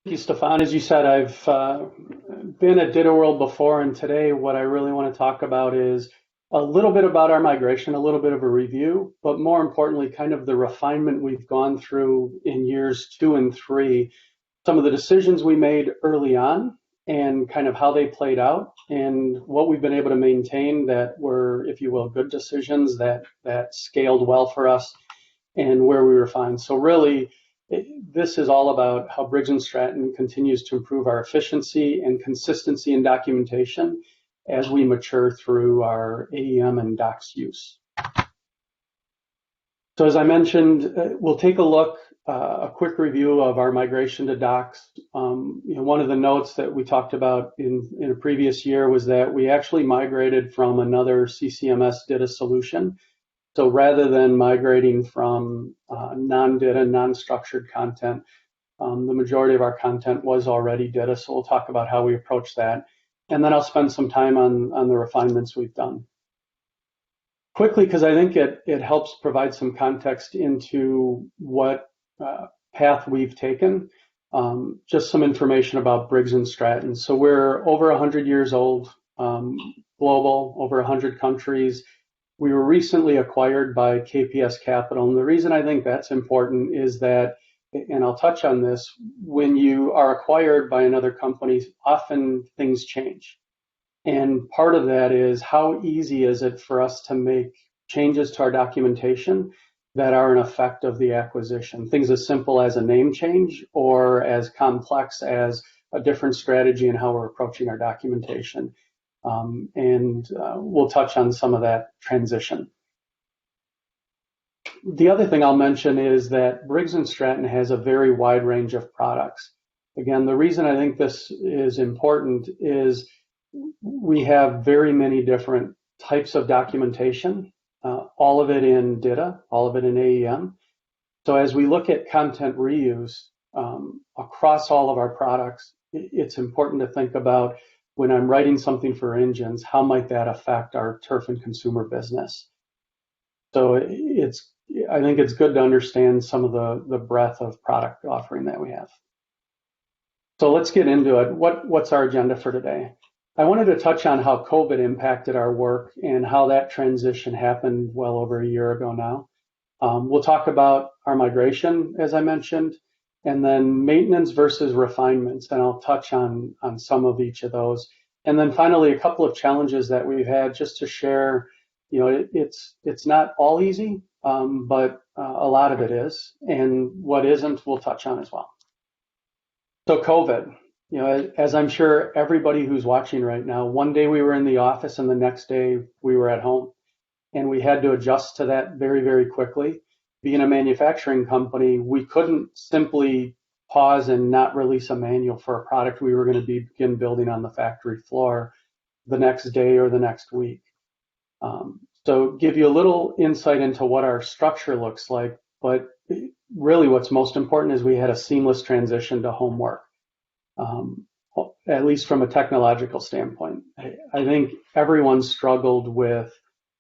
Thank you, Stefan. As you said, I've been at DITAWORLD before, and today what I really want to talk about is a little bit about our migration, a little bit of a review, but more importantly, kind of the refinement we've gone through in years 2 and 3, some of the decisions we made early on, and kind of how they played out, and what we've been able to maintain that were, if you will, good decisions that scaled well for us, and where we refined. So really, this is all about how Briggs Stratton continues to improve our efficiency and consistency in documentation as we mature through our AEM and docs use. So as I mentioned, we'll take a look, a quick review of our migration to docs. One of the notes that we talked about in a previous year was that we actually migrated from another CCMS DITA solution. So rather than migrating from non-DITA, non-structured content, the majority of our content was already DITA, so we'll talk about how we approach that. And then I'll spend some time on the refinements we've done. Quickly, because I think it helps provide some context into what path we've taken, just some information about Briggs Stratton. So we're over 100 years old, global, over 100 countries. We were recently acquired by KPS Capital, and the reason I think that's important is that, and I'll touch on this, when you are acquired by another company, often things change. And part of that is how easy is it for us to make changes to our documentation that are an effect of the acquisition. Things as simple as a name change or as complex as a different strategy in how we're approaching our documentation. We'll touch on some of that transition. The other thing I'll mention is that Briggs Stratton has a very wide range of products. Again, the reason I think this is important is we have very many different types of documentation, all of it in DITA, all of it in AEM. So as we look at content reuse across all of our products, it's important to think about, when I'm writing something for engines, how might that affect our turf and consumer business? So I think it's good to understand some of the breadth of product offering that we have. So let's get into it. What's our agenda for today? I wanted to touch on how COVID impacted our work and how that transition happened well over a year ago now. We'll talk about our migration, as I mentioned, and then maintenance versus refinements, and I'll touch on some of each of those. And then finally, a couple of challenges that we've had just to share. It's not all easy, but a lot of it is, and what isn't, we'll touch on as well. So COVID, as I'm sure everybody who's watching right now, one day we were in the office and the next day we were at home, and we had to adjust to that very, very quickly. Being a manufacturing company, we couldn't simply pause and not release a manual for a product we were going to begin building on the factory floor the next day or the next week. So give you a little insight into what our structure looks like, but really what's most important is we had a seamless transition to home work, at least from a technological standpoint. I think everyone struggled with,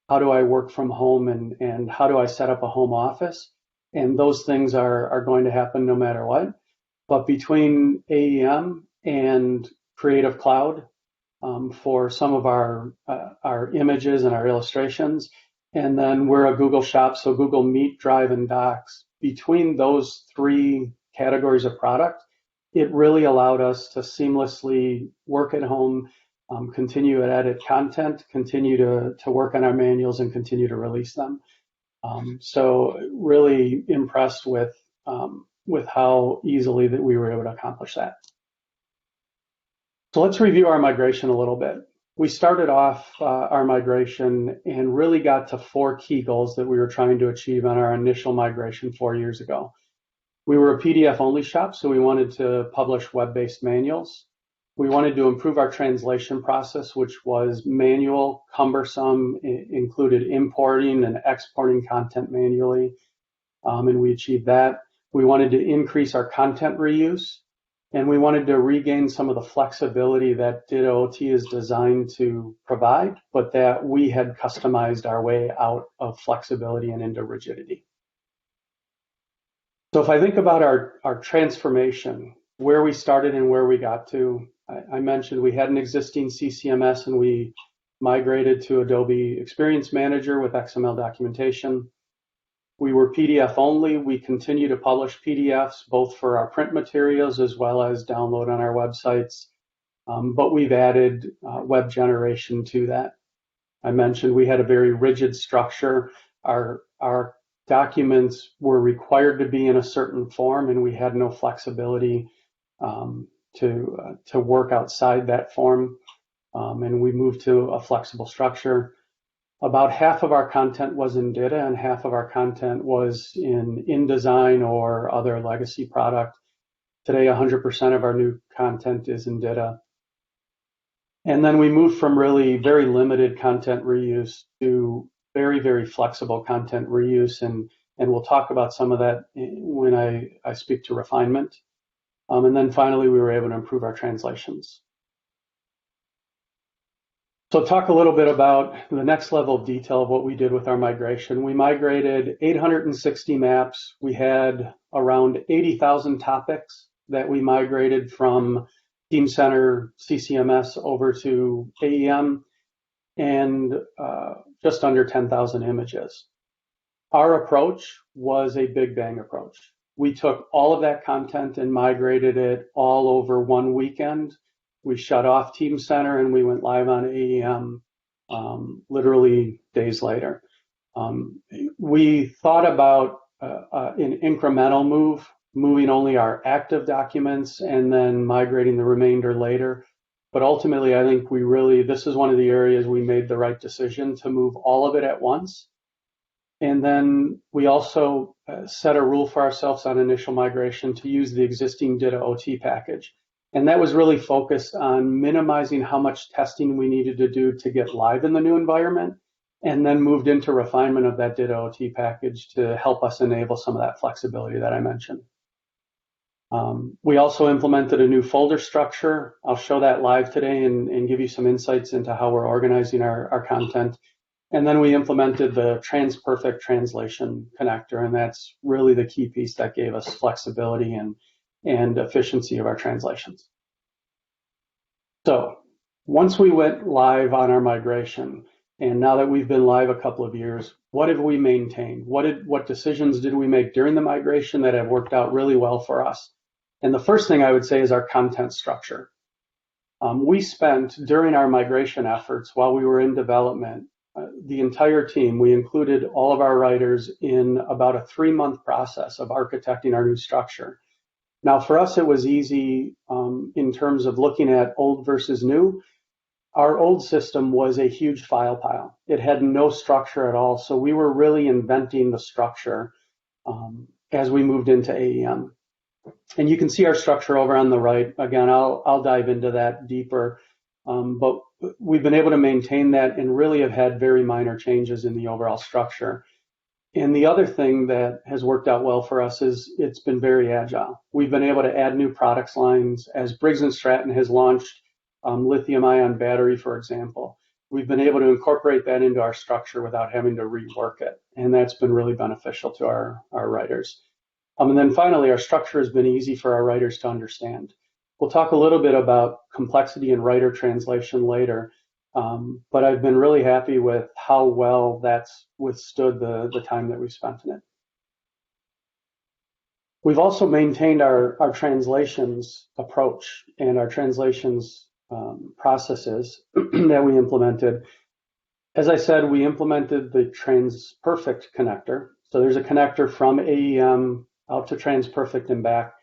how do I work from home and how do I set up a home office? And those things are going to happen no matter what. But between AEM and Creative Cloud for some of our images and our illustrations, and then we're a Google shop, so Google Meet, Drive, and Docs, between those 3 categories of product, it really allowed us to seamlessly work at home, continue to edit content, continue to work on our manuals, and continue to release them. So really impressed with how easily that we were able to accomplish that. So let's review our migration a little bit. We started off our migration and really got to 4 key goals that we were trying to achieve on our initial migration 4 years ago. We were a PDF-only shop, so we wanted to publish web-based manuals. We wanted to improve our translation process, which was manual, cumbersome, included importing and exporting content manually, and we achieved that. We wanted to increase our content reuse, and we wanted to regain some of the flexibility that DITA OT is designed to provide, but that we had customized our way out of flexibility and into rigidity. So if I think about our transformation, where we started and where we got to. I mentioned we had an existing CCMS and we migrated to Adobe Experience Manager with XML Documentation. We were PDF only. We continue to publish PDFs both for our print materials as well as download on our websites. But we've added web generation to that. I mentioned we had a very rigid structure. Our documents were required to be in a certain form, and we had no flexibility to work outside that form. And we moved to a flexible structure. About half of our content was in DITA, and half of our content was in InDesign or other legacy product. Today, 100% of our new content is in DITA. And then we moved from really very limited content reuse to very, very flexible content reuse. And we'll talk about some of that when I speak to refinement. And then finally, we were able to improve our translations. So talk a little bit about the next level of detail of what we did with our migration. We migrated 860 maps. We had around 80,000 topics that we migrated from Team Center CCMS over to AEM, and just under 10,000 images. Our approach was a big bang approach. We took all of that content and migrated it all over one weekend. We shut off Team Center and we went live on AEM literally days later. We thought about an incremental move, moving only our active documents and then migrating the remainder later. But ultimately, I think this is one of the areas we made the right decision to move all of it at once. And then we also set a rule for ourselves on initial migration to use the existing DITA OT package. And that was really focused on minimizing how much testing we needed to do to get live in the new environment, and then moved into refinement of that DITA OT package to help us enable some of that flexibility that I mentioned. We also implemented a new folder structure. I'll show that live today and give you some insights into how we're organizing our content. And then we implemented the TransPerfect translation connector, and that's really the key piece that gave us flexibility and efficiency of our translations. So once we went live on our migration, and now that we've been live a couple of years, what have we maintained? What decisions did we make during the migration that have worked out really well for us? And the first thing I would say is our content structure. We spent, during our migration efforts, while we were in development, the entire team, we included all of our writers in about a 3-month process of architecting our new structure. Now, for us, it was easy in terms of looking at old versus new. Our old system was a huge file pile. It had no structure at all, so we were really inventing the structure as we moved into AEM. And you can see our structure over on the right. Again, I'll dive into that deeper, but we've been able to maintain that and really have had very minor changes in the overall structure. And the other thing that has worked out well for us is it's been very agile. We've been able to add new products lines. As Briggs Stratton has launched lithium-ion battery, for example, we've been able to incorporate that into our structure without having to rework it. And that's been really beneficial to our writers. And then finally, our structure has been easy for our writers to understand. We'll talk a little bit about complexity in writer translation later, but I've been really happy with how well that's withstood the time that we've spent in it. We've also maintained our translations approach and our translations processes that we implemented. As I said, we implemented the TransPerfect connector. So there's a connector from AEM out to TransPerfect and back.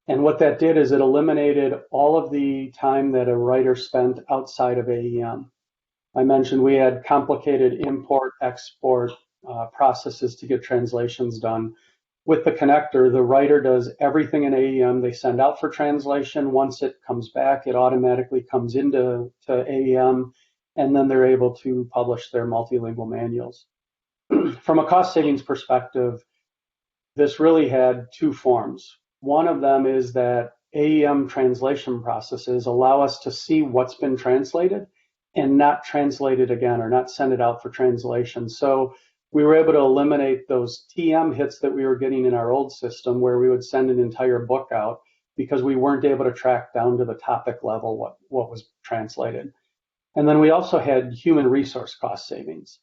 And what that did is it eliminated all of the time that a writer spent outside of AEM. I mentioned we had complicated import, export processes to get translations done. With the connector, the writer does everything in AEM. They send out for translation. Once it comes back, it automatically comes into AEM, and then they're able to publish their multilingual manuals. From a cost savings perspective, this really had two forms. One of them is that AEM translation processes allow us to see what's been translated and not translate it again or not send it out for translation. So we were able to eliminate those TM hits that we were getting in our old system where we would send an entire book out. because we weren't able to track down to the topic level what was translated. And then we also had human resource cost savings.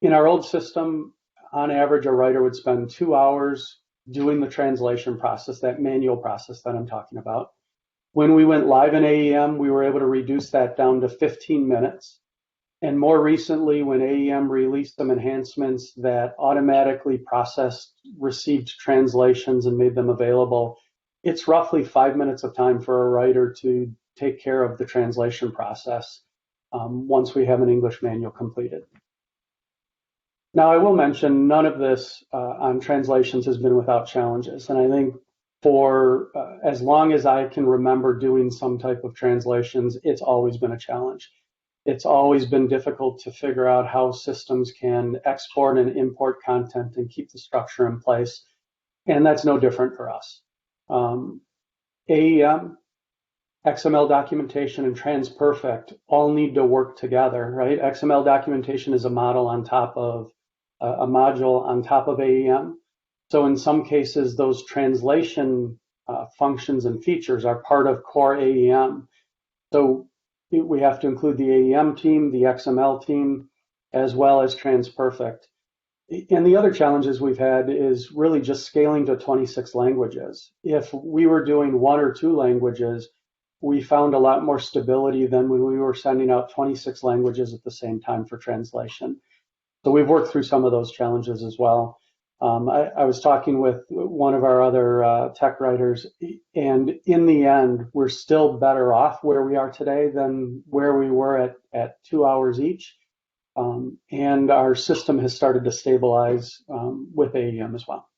In our old system, on average, a writer would spend 2 hours doing the translation process, that manual process that I'm talking about. When we went live in AEM, we were able to reduce that down to 15 minutes. And more recently, when AEM released some enhancements that automatically processed received translations and made them available, it's roughly 5 minutes of time for a writer to take care of the translation process once we have an English manual completed. Now, I will mention none of this on translations has been without challenges. And I think for as long as I can remember doing some type of translations, it's always been a challenge. It's always been difficult to figure out how systems can export and import content and keep the structure in place. And that's no different for us. AEM, XML documentation, and TransPerfect all need to work together, right? XML documentation is a model on top of a module on top of AEM. So in some cases, those translation functions and features are part of core AEM. So we have to include the AEM team, the XML team, as well as TransPerfect. And the other challenges we've had is really just scaling to 26 languages. If we were doing 1 or 2 languages, we found a lot more stability than when we were sending out 26 languages at the same time for translation. So we've worked through some of those challenges as well. I was talking with one of our other tech writers, and in the end, we're still better off where we are today than where we were at 2 hours each. And our system has started to stabilize with AEM as well.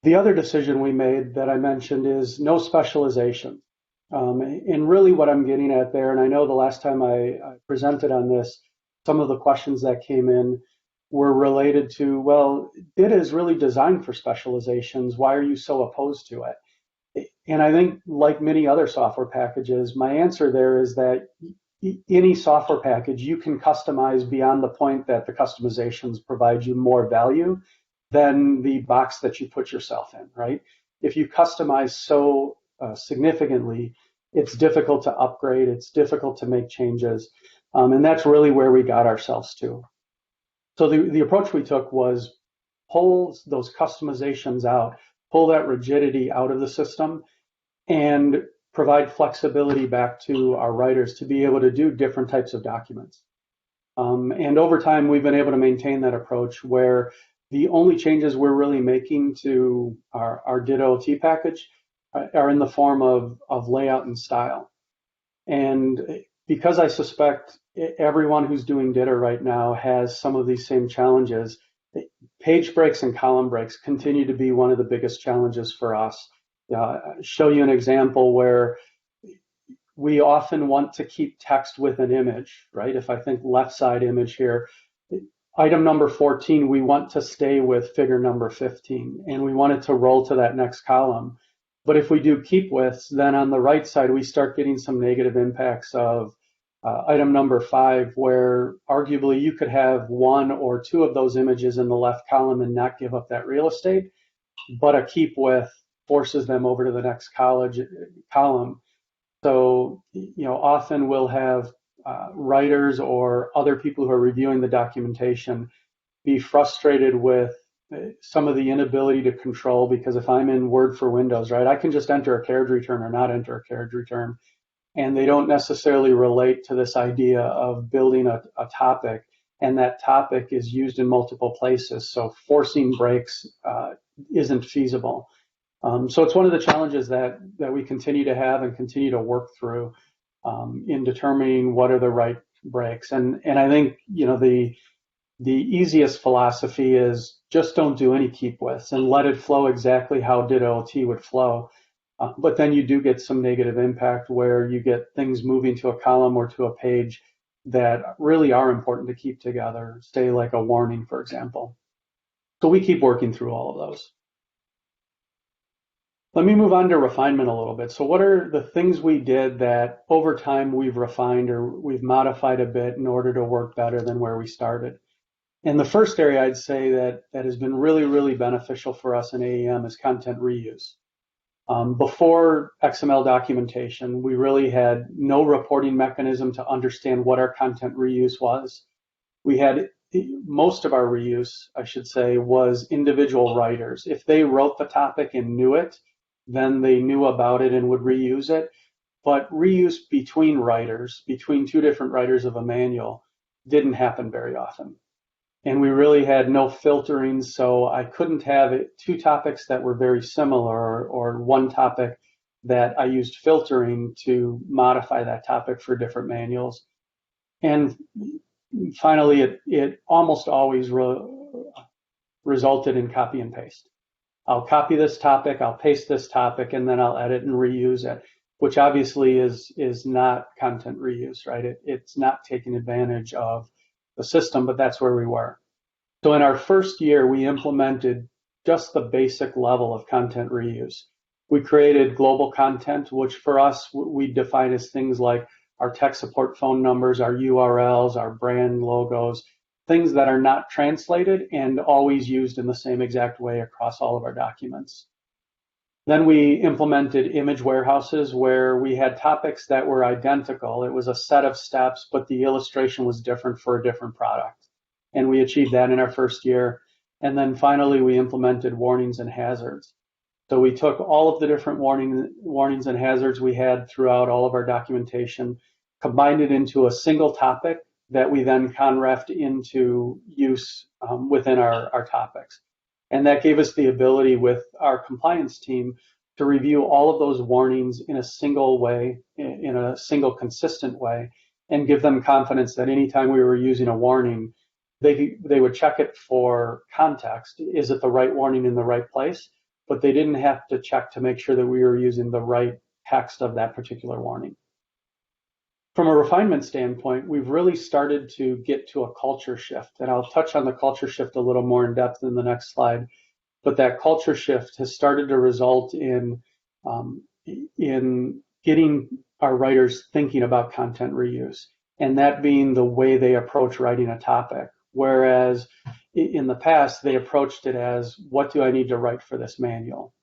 The other decision we made that I mentioned is no specialization. And really what I'm getting at there, and I know the last time I presented on this, some of the questions that came in were related to, well, DITA is really designed for specializations. Why are you so opposed to it? And I think, like many other software packages, my answer there is that any software package you can customize beyond the point that the customizations provide you more value than the box that you put yourself in, right? If you customize so significantly, it's difficult to upgrade, it's difficult to make changes. And that's really where we got ourselves to. So the approach we took was pull those customizations out, pull that rigidity out of the system, and provide flexibility back to our writers to be able to do different types of documents. And over time, we've been able to maintain that approach where the only changes we're really making to our DITA package are in the form of layout and style. And because I suspect everyone who's doing DITA right now has some of these same challenges, page breaks and column breaks continue to be one of the biggest challenges for us. Show you an example where we often want to keep text with an image, right? If I think left side image here, item number 14, we want to stay with figure number 15, and we want it to roll to that next column. But if we do keep withs, then on the right side, we start getting some negative impacts of item number 5, where arguably you could have 1 or 2 of those images in the left column and not give up that real estate, but a keep with forces them over to the next column. So, often we'll have writers or other people who are reviewing the documentation be frustrated with some of the inability to control, because if I'm in Word for Windows, right, I can just enter a carriage return or not enter a carriage return, and they don't necessarily relate to this idea of building a topic, and that topic is used in multiple places, so forcing breaks isn't feasible. So it's one of the challenges that we continue to have and continue to work through in determining what are the right breaks. And I think the easiest philosophy is just don't do any keep withs and let it flow exactly how DITA would flow. But then you do get some negative impact where you get things moving to a column or to a page that really are important to keep together, say like a warning, for example. So we keep working through all of those. Let me move on to refinement a little bit. So what are the things we did that over time we've refined or we've modified a bit in order to work better than where we started? And the first area I'd say that has been really, really beneficial for us in AEM is content reuse. Before XML documentation, we really had no reporting mechanism to understand what our content reuse was. We had most of our reuse, I should say, was individual writers. If they wrote the topic and knew it, then they knew about it and would reuse it. But reuse between writers, between two different writers of a manual, didn't happen very often. And we really had no filtering, so I couldn't have two topics that were very similar or one topic that I used filtering to modify that topic for different manuals. And finally, it almost always resulted in copy and paste. I'll copy this topic, I'll paste this topic, and then I'll edit and reuse it, which obviously is not content reuse, right? It's not taking advantage of the system, but that's where we were. So in our first year, we implemented just the basic level of content reuse. We created global content, which for us, we define as things like our tech support phone numbers, our URLs, our brand logos, things that are not translated and always used in the same exact way across all of our documents. Then we implemented image warehouses where we had topics that were identical. It was a set of steps, but the illustration was different for a different product. And we achieved that in our first year. And then finally, we implemented warnings and hazards. So we took all of the different warnings and hazards we had throughout all of our documentation, combined it into a single topic that we then conrefed into use within our topics. And that gave us the ability with our compliance team to review all of those warnings in a single way, in a single consistent way, and give them confidence that anytime we were using a warning, they would check it for context. Is it the right warning in the right place? But they didn't have to check to make sure that we were using the right text of that particular warning. From a refinement standpoint, we've really started to get to a culture shift, and I'll touch on the culture shift a little more in depth in the next slide. But that culture shift has started to result in getting our writers thinking about content reuse, and that being the way they approach writing a topic. Whereas in the past, they approached it as, what do I need to write for this manual?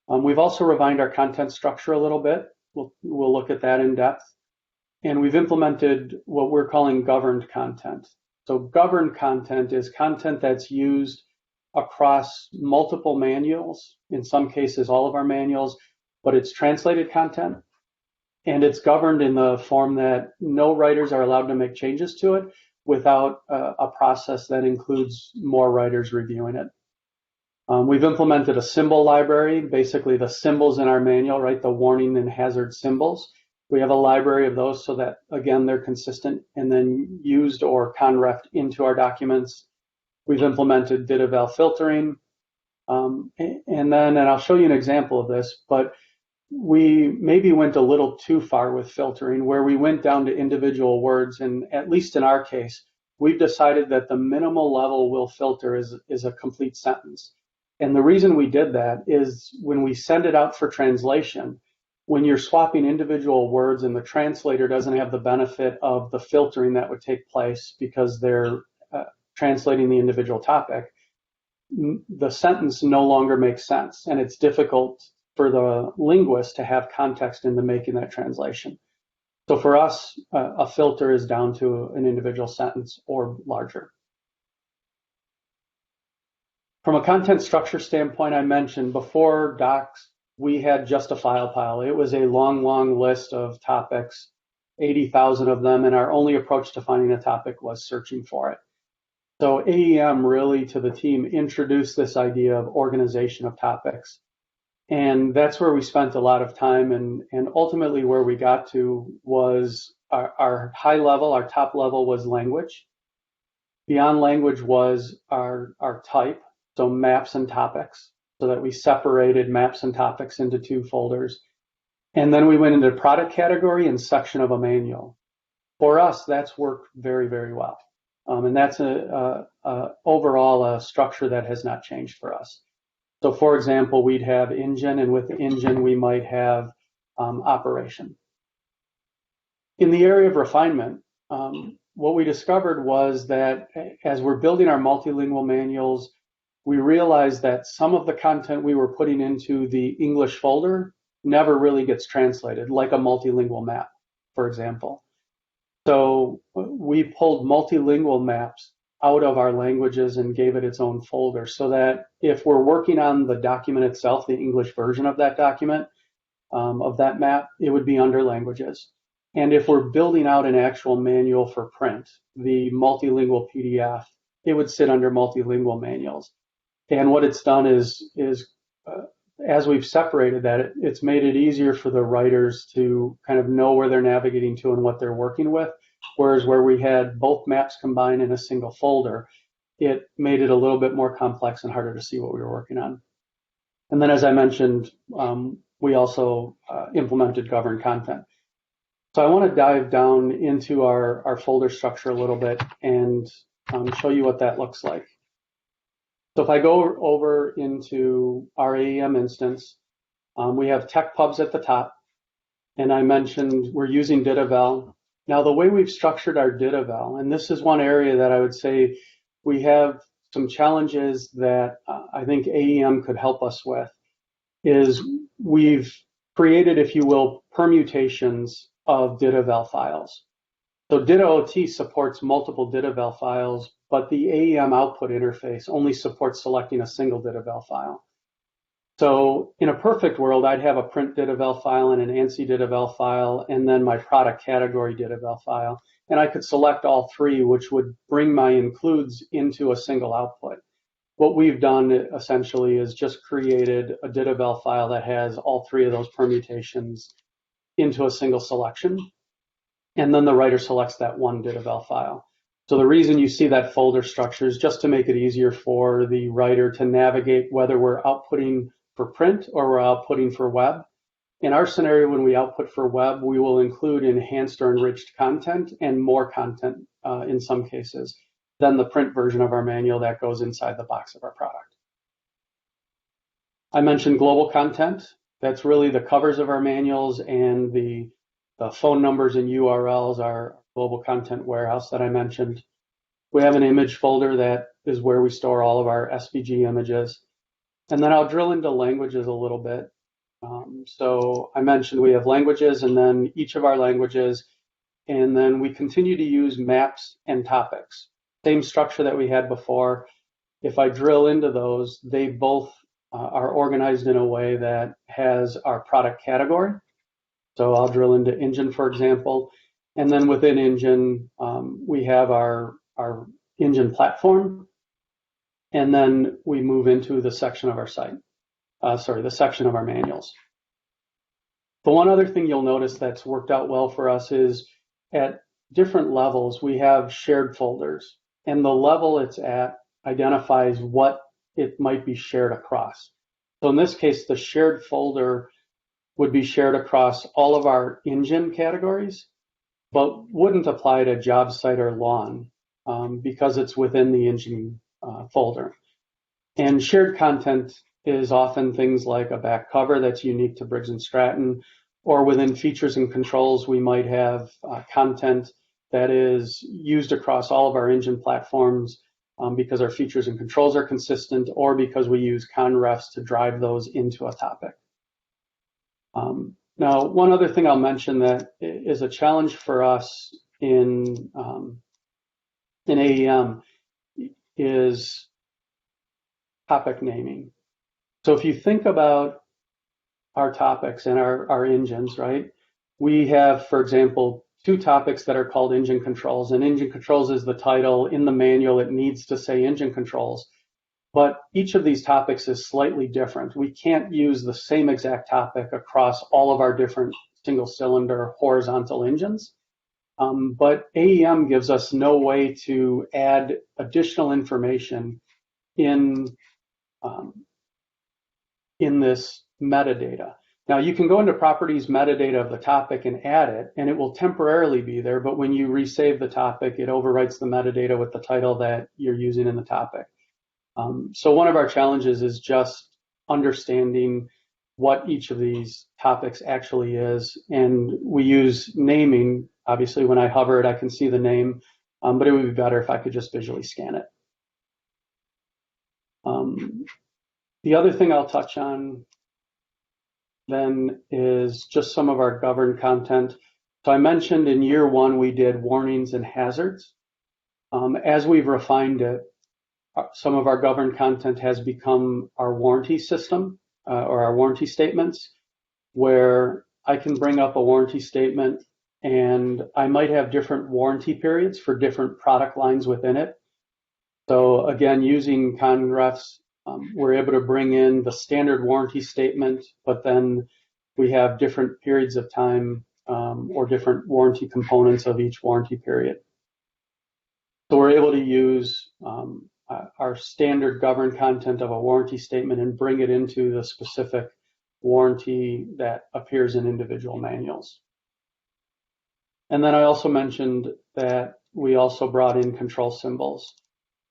We've also refined our content structure a little bit. We'll look at that in depth. And we've implemented what we're calling governed content. So governed content is content that's used across multiple manuals, in some cases all of our manuals, but it's translated content. And it's governed in the form that no writers are allowed to make changes to it without a process that includes more writers reviewing it. We've implemented a symbol library, basically the symbols in our manual, right? The warning and hazard symbols. We have a library of those so that, again, they're consistent and then used or conrefed into our documents. We've implemented DITA filtering. And I'll show you an example of this, but we maybe went a little too far with filtering, where we went down to individual words. And at least in our case, we've decided that the minimal level we'll filter is a complete sentence. And the reason we did that is when we send it out for translation, when you're swapping individual words and the translator doesn't have the benefit of the filtering that would take place because they're translating the individual topic, the sentence no longer makes sense, and it's difficult for the linguist to have context into making that translation. So for us, a filter is down to an individual sentence or larger. From a content structure standpoint, I mentioned before docs, we had just a file pile. It was a long, long list of topics, 80,000 of them, and our only approach to finding a topic was searching for it. So AEM really, to the team, introduced this idea of organization of topics. And that's where we spent a lot of time, and ultimately where we got to was our high level, our top level was language. Beyond language was our type, so maps and topics, so that we separated maps and topics into two folders. And then we went into product category and section of a manual. For us, that's worked very, very well. And that's overall a structure that has not changed for us. So for example, we'd have engine, and with the engine, we might have operation. In the area of refinement, what we discovered was that as we're building our multilingual manuals, we realized that some of the content we were putting into the English folder never really gets translated, like a multilingual map, for example. So we pulled multilingual maps out of our languages and gave it its own folder so that if we're working on the document itself, the English version of that document, of that map, it would be under languages. And if we're building out an actual manual for print, the multilingual PDF, it would sit under multilingual manuals. And what it's done is as we've separated that, it's made it easier for the writers to kind of know where they're navigating to and what they're working with. Whereas where we had both maps combined in a single folder, it made it a little bit more complex and harder to see what we were working on. And then, as I mentioned, we also implemented governed content. So I want to dive down into our folder structure a little bit and show you what that looks like. So if I go over into our AEM instance, we have tech pubs at the top, and I mentioned we're using DITAWORLD. Now the way we've structured our DITAWORLD, and this is one area that I would say we have some challenges that I think AEM could help us with, is we've created, if you will, permutations of DITAWORLD files. So DITAOT supports multiple DITAWORLD files, but the AEM output interface only supports selecting a single DITAWORLD file. So in a perfect world, I'd have a print DITAWORLD file and an ANSI DITAWORLD file, and then my product category DITAWORLD file. And I could select all three, which would bring my includes into a single output. What we've done essentially is just created a DITAWORLD file that has all three of those permutations into a single selection. And then the writer selects that one DITAWORLD file. So the reason you see that folder structure is just to make it easier for the writer to navigate whether we're outputting for print or we're outputting for web. In our scenario, when we output for web, we will include enhanced or enriched content and more content in some cases than the print version of our manual that goes inside the box of our product. I mentioned global content. That's really the covers of our manuals, and the phone numbers and URLs are global content warehouse that I mentioned. We have an image folder that is where we store all of our SVG images. And then I'll drill into languages a little bit. So I mentioned we have languages, and then each of our languages, and then we continue to use maps and topics. Same structure that we had before. If I drill into those, they both are organized in a way that has our product category. So I'll drill into engine, for example, and then within engine, we have our engine platform, and then we move into the section of our site, the section of our manuals. The one other thing you'll notice that's worked out well for us is at different levels, we have shared folders, and the level it's at identifies what it might be shared across. So in this case, the shared folder would be shared across all of our engine categories, but wouldn't apply to job site or lawn because it's within the engine folder. And shared content is often things like a back cover that's unique to Briggs & Stratton, or within features and controls, we might have content that is used across all of our engine platforms because our features and controls are consistent, or because we use conrefs to drive those into a topic. Now, one other thing I'll mention that is a challenge for us in AEM is topic naming. So if you think about our topics and our engines, right? We have, for example, two topics that are called engine controls, and engine controls is the title. In the manual, it needs to say engine controls. But each of these topics is slightly different. We can't use the same exact topic across all of our different single cylinder horizontal engines. But AEM gives us no way to add additional information in this metadata. Now you can go into properties metadata of the topic and add it, and it will temporarily be there, but when you resave the topic, it overwrites the metadata with the title that you're using in the topic. So one of our challenges is just understanding what each of these topics actually is, and we use naming. Obviously, when I hover it, I can see the name, but it would be better if I could just visually scan it. The other thing I'll touch on then is just some of our governed content. So I mentioned in year one we did warnings and hazards. As we've refined it, some of our governed content has become our warranty system or our warranty statements, where I can bring up a warranty statement and I might have different warranty periods for different product lines within it. So again, using conrefs, we're able to bring in the standard warranty statement, but then we have different periods of time or different warranty components of each warranty period. So we're able to use our standard governed content of a warranty statement and bring it into the specific warranty that appears in individual manuals. And then I also mentioned that we also brought in control symbols.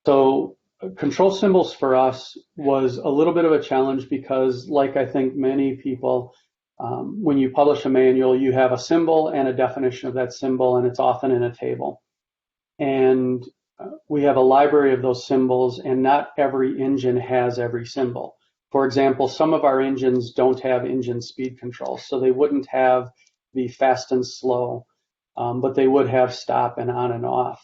So control symbols for us was a little bit of a challenge because, like I think many people, when you publish a manual, you have a symbol and a definition of that symbol, and it's often in a table. And we have a library of those symbols, and not every engine has every symbol. For example, some of our engines don't have engine speed control, so they wouldn't have the fast and slow, but they would have stop and on and off.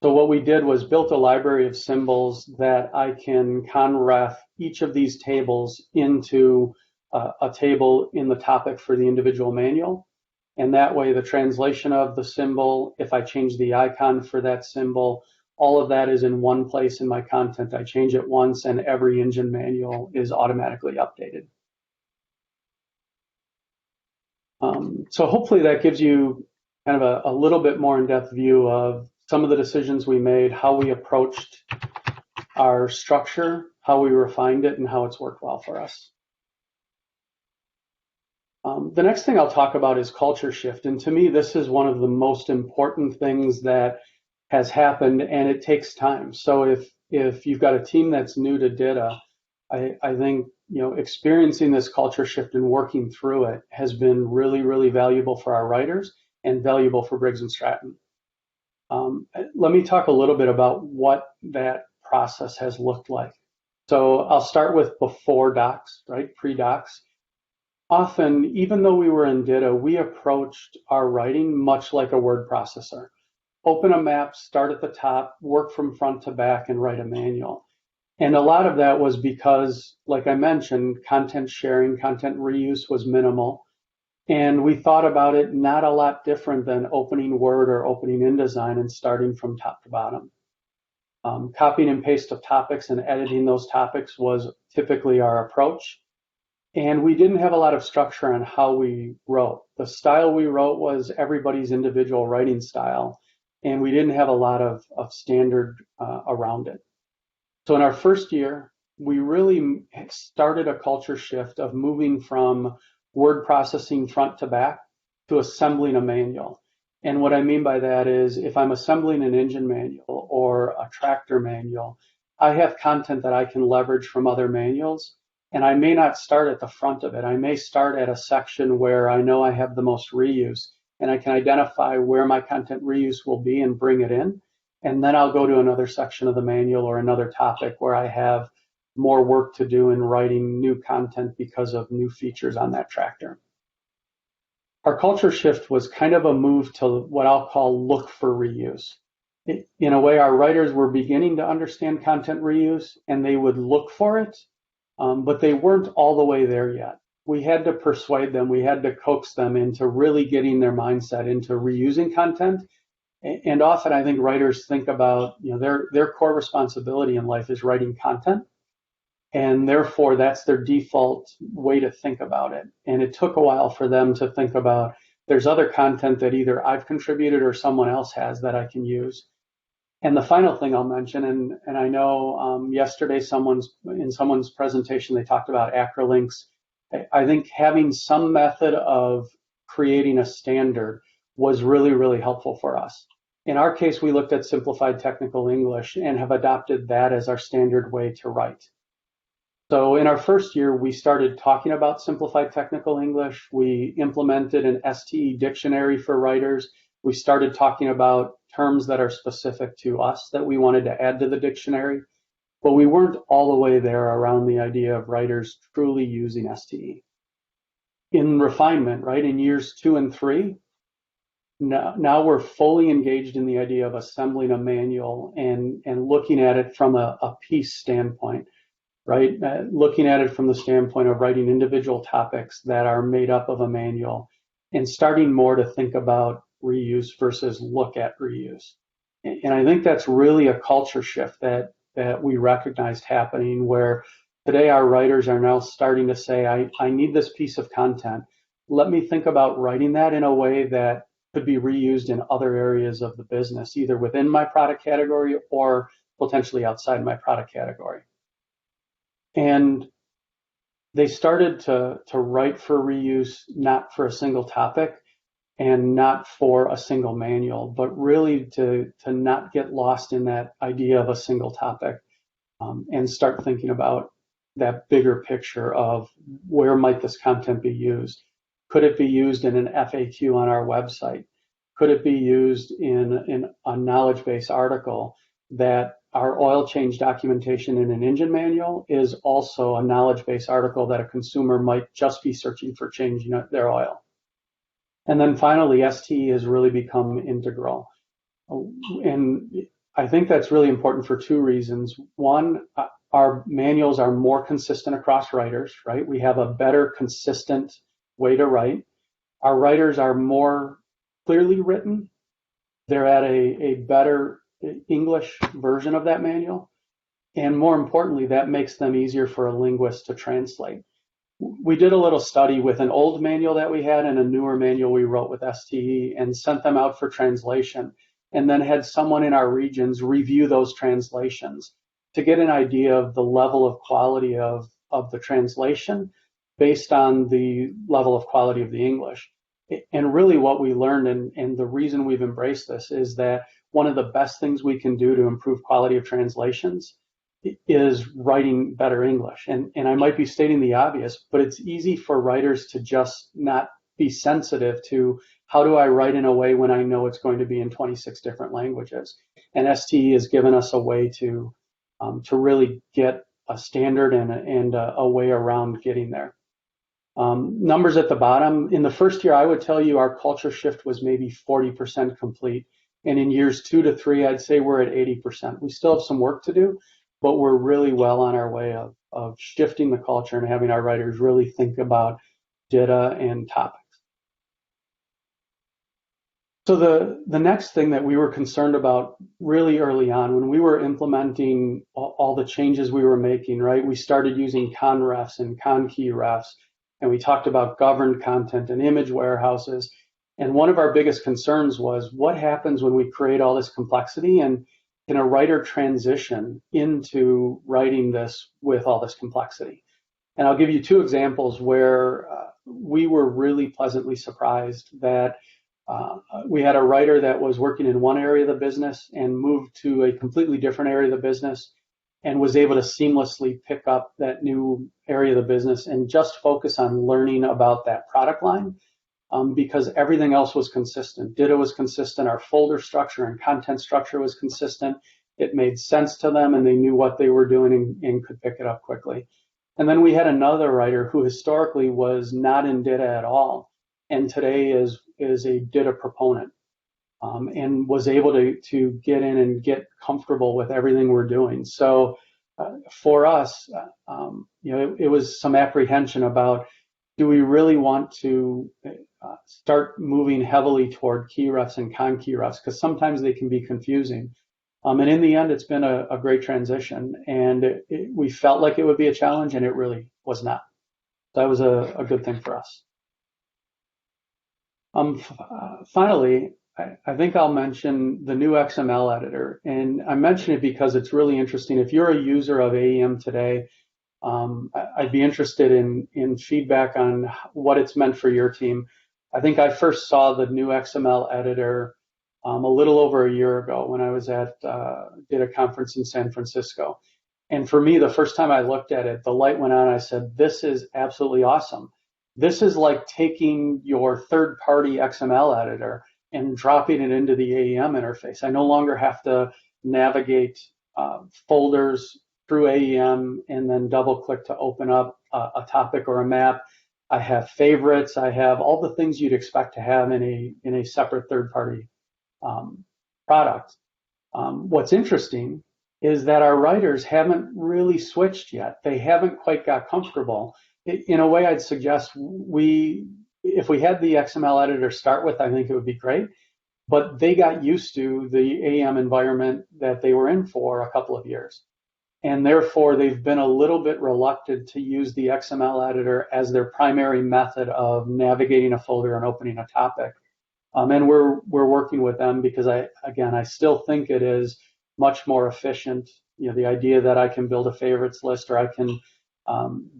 So what we did was built a library of symbols that I can conref each of these tables into a table in the topic for the individual manual. And that way the translation of the symbol, if I change the icon for that symbol, all of that is in one place in my content. I change it once and every engine manual is automatically updated. So hopefully that gives you kind of a little bit more in-depth view of some of the decisions we made, how we approached our structure, how we refined it, and how it's worked well for us. The next thing I'll talk about is culture shift. And to me, this is one of the most important things that has happened, and it takes time. So if you've got a team that's new to DITA, I think experiencing this culture shift and working through it has been really, really valuable for our writers and valuable for Briggs & Stratton. Let me talk a little bit about what that process has looked like. So I'll start with before docs, right? Pre-docs. Often, even though we were in DITA, we approached our writing much like a word processor. Open a map, start at the top, work from front to back, and write a manual. And a lot of that was because, like I mentioned, content sharing, content reuse was minimal. And we thought about it not a lot different than opening Word or opening InDesign and starting from top to bottom. Copying and paste of topics and editing those topics was typically our approach. And we didn't have a lot of structure on how we wrote. The style we wrote was everybody's individual writing style, and we didn't have a lot of standard around it. So in our first year, we really started a culture shift of moving from word processing front to back to assembling a manual. And what I mean by that is if I'm assembling an engine manual or a tractor manual, I have content that I can leverage from other manuals. And I may not start at the front of it. I may start at a section where I know I have the most reuse, and I can identify where my content reuse will be and bring it in. And then I'll go to another section of the manual or another topic where I have more work to do in writing new content because of new features on that tractor. Our culture shift was kind of a move to what I'll call look for reuse. In a way, our writers were beginning to understand content reuse, and they would look for it. But they weren't all the way there yet. We had to persuade them, we had to coax them into really getting their mindset into reusing content. And often I think writers think about, their core responsibility in life is writing content. And therefore that's their default way to think about it. And it took a while for them to think about, there's other content that either I've contributed or someone else has that I can use. And the final thing I'll mention, and I know yesterday in someone's presentation they talked about acrolinks. I think having some method of creating a standard was really, really helpful for us. In our case, we looked at simplified technical English and have adopted that as our standard way to write. So in our first year, we started talking about simplified technical English. We implemented an STE dictionary for writers. We started talking about terms that are specific to us that we wanted to add to the dictionary, but we weren't all the way there around the idea of writers truly using STE. In refinement, right, in years 2 and 3, now we're fully engaged in the idea of assembling a manual and looking at it from a piece standpoint, right? Looking at it from the standpoint of writing individual topics that are made up of a manual and starting more to think about reuse versus look at reuse. And I think that's really a culture shift that we recognized happening, where today our writers are now starting to say, I need this piece of content. Let me think about writing that in a way that could be reused in other areas of the business, either within my product category or potentially outside my product category. And they started to write for reuse, not for a single topic and not for a single manual, but really to not get lost in that idea of a single topic, and start thinking about that bigger picture of where might this content be used. Could it be used in an FAQ on our website? Could it be used in a knowledge base article that our oil change documentation in an engine manual is also a knowledge base article that a consumer might just be searching for changing their oil? And then finally, STE has really become integral. And I think that's really important for 2 reasons. One, our manuals are more consistent across writers, right? We have a better, consistent way to write. Our writers are more clearly written. They're at a better English version of that manual. And more importantly, that makes them easier for a linguist to translate. We did a little study with an old manual that we had and a newer manual we wrote with STE and sent them out for translation, and then had someone in our regions review those translations to get an idea of the level of quality of the translation based on the level of quality of the English. And really what we learned, and the reason we've embraced this, is that one of the best things we can do to improve quality of translations is writing better English. And I might be stating the obvious, but it's easy for writers to just not be sensitive to how do I write in a way when I know it's going to be in 26 different languages. And STE has given us a way to really get a standard and a way around getting there. Numbers at the bottom. In the first year, I would tell you our culture shift was maybe 40% complete. And in years 2 to 3, I'd say we're at 80%. We still have some work to do, but we're really well on our way of shifting the culture and having our writers really think about DITA and topics. So the next thing that we were concerned about really early on when we were implementing all the changes we were making, right? We started using conrefs and key refs, and we talked about governed content and image warehouses. And one of our biggest concerns was what happens when we create all this complexity, and can a writer transition into writing this with all this complexity? And I'll give you 2 examples where we were really pleasantly surprised that we had a writer that was working in one area of the business and moved to a completely different area of the business and was able to seamlessly pick up that new area of the business and just focus on learning about that product line, because everything else was consistent. DITA was consistent, our folder structure and content structure was consistent. It made sense to them and they knew what they were doing and could pick it up quickly. And then we had another writer who historically was not in DITA at all, and today is a DITA proponent, and was able to get in and get comfortable with everything we're doing. So for us, it was some apprehension about, do we really want to start moving heavily toward key refs and key refs, because sometimes they can be confusing. And in the end, it's been a great transition, and we felt like it would be a challenge, and it really was not. That was a good thing for us. Finally, I think I'll mention the new XML editor, and I mention it because it's really interesting. If you're a user of AEM today, I'd be interested in feedback on what it's meant for your team. I think I first saw the new XML editor a little over a year ago when I was at did a conference in San Francisco. And for me, the first time I looked at it, the light went on. I said, this is absolutely awesome. This is like taking your third-party XML editor and dropping it into the AEM interface. I no longer have to navigate folders through AEM and then double click to open up a topic or a map. I have favorites. I have all the things you'd expect to have in a separate third-party product. What's interesting is that our writers haven't really switched yet. They haven't quite got comfortable. In a way, I'd suggest if we had the XML editor start with, I think it would be great. But they got used to the AEM environment that they were in for a couple of years. And therefore, they've been a little bit reluctant to use the XML editor as their primary method of navigating a folder and opening a topic. And we're working with them because I still think it is much more efficient. The idea that I can build a favorites list, or I can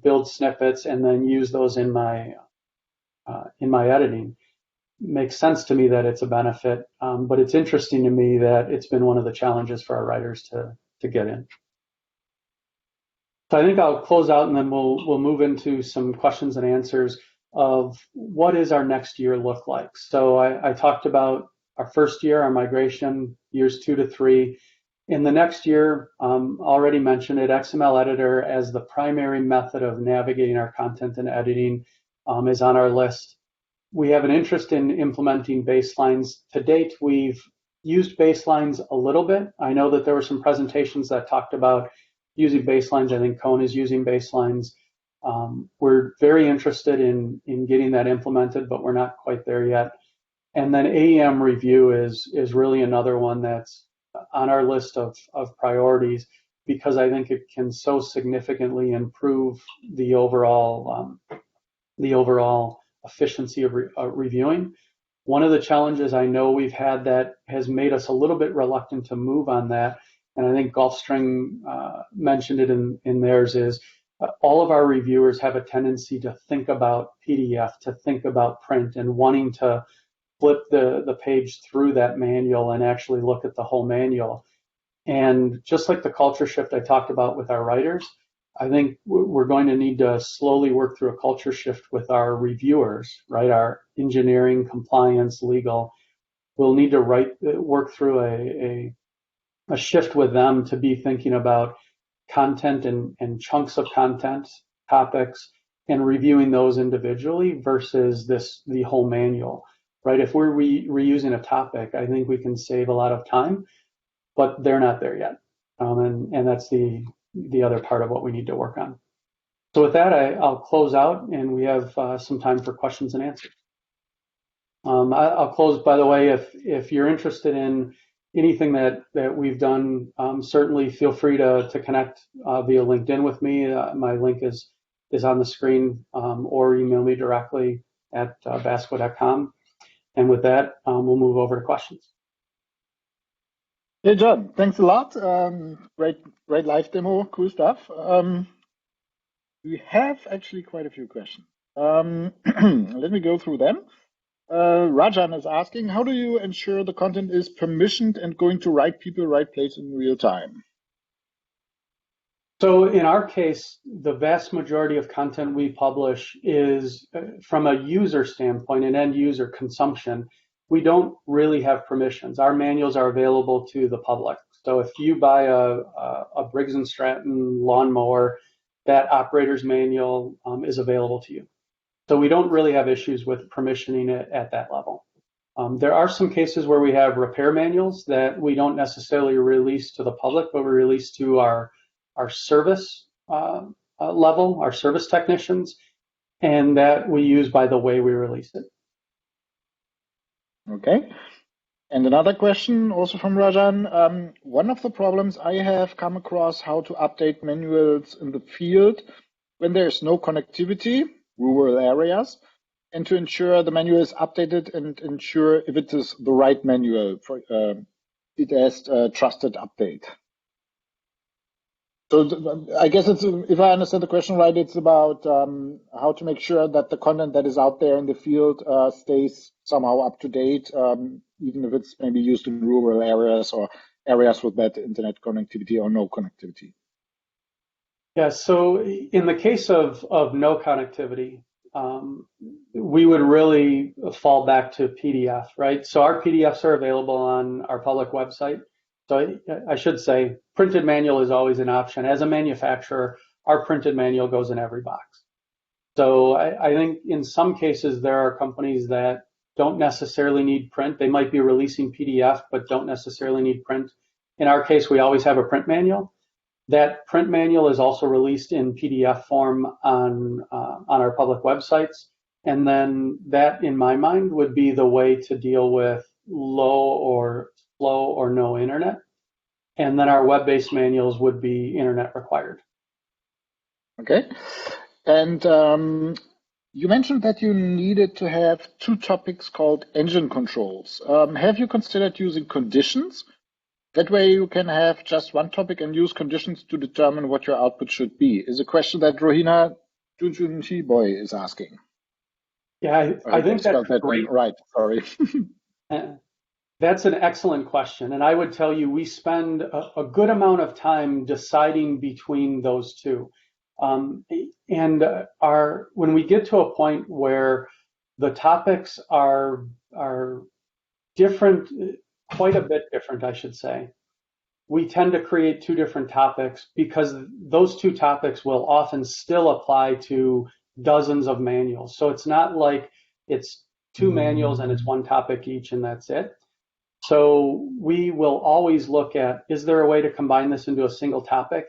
build snippets and then use those in my editing makes sense to me, that it's a benefit. But it's interesting to me that it's been one of the challenges for our writers to get in. So I think I'll close out, and then we'll move into some questions and answers of what does our next year look like. So I talked about our first year, our migration, years 2 to 3. In the next year, already mentioned it, XML editor as the primary method of navigating our content and editing is on our list. We have an interest in implementing baselines. To date, we've used baselines a little bit. I know that there were some presentations that talked about using baselines. I think Cone is using baselines. We're very interested in getting that implemented, but we're not quite there yet. And then AEM review is really another one that's on our list of priorities, because I think it can so significantly improve the overall efficiency of reviewing. One of the challenges I know we've had that has made us a little bit reluctant to move on that, and I think Gulfstream mentioned it in theirs, is all of our reviewers have a tendency to think about PDF, to think about print, and wanting to flip the page through that manual and actually look at the whole manual. And just like the culture shift I talked about with our writers, I think we're going to need to slowly work through a culture shift with our reviewers, right? Our engineering, compliance, legal. We'll need to work through a shift with them to be thinking about content and chunks of content, topics, and reviewing those individually versus the whole manual, right? If we're reusing a topic, I think we can save a lot of time, but they're not there yet. And that's the other part of what we need to work on. So with that, I'll close out, and we have some time for questions and answers. I'll close, by the way, if you're interested in anything that we've done, certainly feel free to connect via LinkedIn with me. My link is on the screen, or email me directly at basco.com. And with that, we'll move over to questions. Hey, John, thanks a lot. Great live demo, cool stuff. We have actually quite a few questions. Let me go through them. Rajan is asking, how do you ensure the content is permissioned and going to right people, right place in real time? So in our case, the vast majority of content we publish is from a user standpoint, an end user consumption. We don't really have permissions. Our manuals are available to the public. So if you buy a Briggs Stratton lawnmower, that operator's manual is available to you. So we don't really have issues with permissioning it at that level. There are some cases where we have repair manuals that we don't necessarily release to the public, but we release to our service level, our service technicians, and that we use by the way we release it. Okay. And another question also from Rajan. One of the problems I have come across how to update manuals in the field when there is no connectivity, rural areas, and to ensure the manual is updated and ensure if it is the right manual for it has a trusted update. So I guess it's, if I understand the question right, it's about how to make sure that the content that is out there in the field stays somehow up to date, even if it's maybe used in rural areas or areas with bad internet connectivity or no connectivity. Yeah, so in the case of no connectivity, we would really fall back to PDF, right? So our PDFs are available on our public website. So I should say printed manual is always an option. As a manufacturer, our printed manual goes in every box. So I think in some cases there are companies that don't necessarily need print. They might be releasing PDF, but don't necessarily need print. In our case, we always have a print manual. That print manual is also released in PDF form on our public websites. And then that, in my mind, would be the way to deal with low or slow or no internet. And then our web-based manuals would be internet required. Okay. And you mentioned that you needed to have two topics called engine controls. Have you considered using conditions? That way you can have just one topic and use conditions to determine what your output should be. Is a question that Rohina Junjunji is asking. Yeah, I think that's great. Right, sorry. That's an excellent question. And I would tell you, we spend a good amount of time deciding between those two. When we get to a point where the topics are different, quite a bit different, I should say, we tend to create two different topics because those two topics will often still apply to dozens of manuals. So it's not like it's two manuals and it's one topic each and that's it. So we will always look at, is there a way to combine this into a single topic?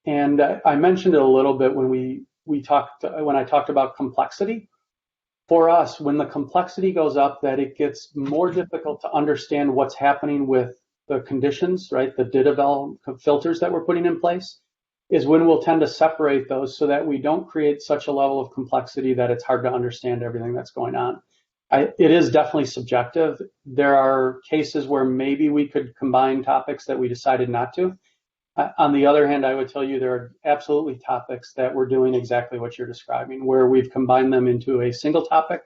And I mentioned it a little bit when I talked about complexity. For us, when the complexity goes up, that it gets more difficult to understand what's happening with the conditions, right? The DITA filters that we're putting in place is when we'll tend to separate those so that we don't create such a level of complexity that it's hard to understand everything that's going on. It is definitely subjective. There are cases where maybe we could combine topics that we decided not to. On the other hand, I would tell you there are absolutely topics that we're doing exactly what you're describing, where we've combined them into a single topic